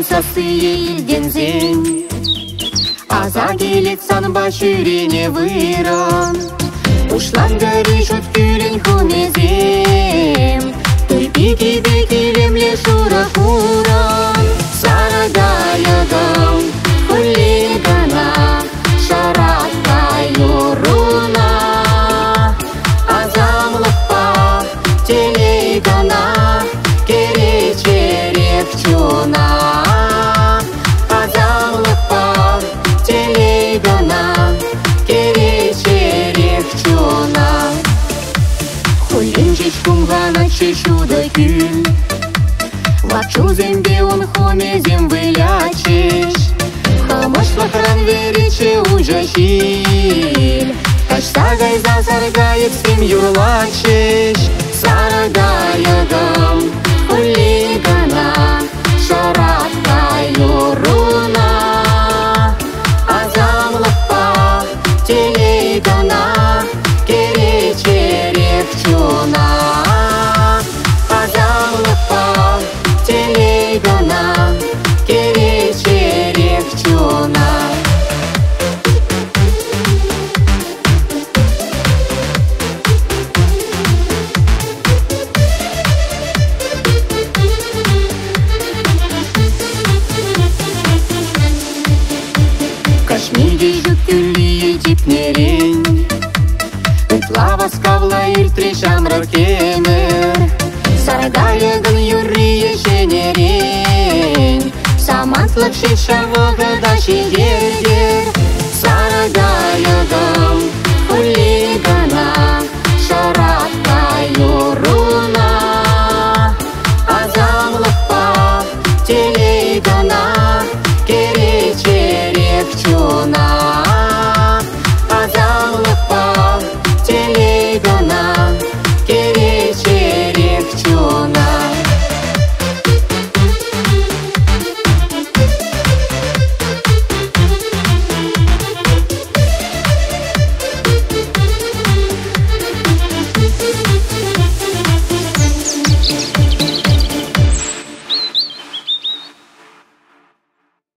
сасые илдензен, аза келетсан башүрене выран. Ушлан горишут күлін хумезем, Тырпики бекилемле шура хуран. Сарагаягам хулигана, шаратка юруна, азамлықпа телегана, керечерек чуна. Азамлықпа телегана, керечерек чуна. Хулинчич кумгана чешуда күл, Вачу зембе он хомезем вылячеш, Хамашлах ран вериче ужащиль, Каштагай засаргаев сим юрлачеш. Сарагаягам хулигана, шаратка юруна, азамлықпа телегана, керечерек чуна. Азамлықпа телегана, керечерек чуна. Кашмире жүктүлие жипнерен, Ытлавас кавла иртре шамрар кемер. Сарагаягын юрие шенерен, Самантлык шешавога да шеге.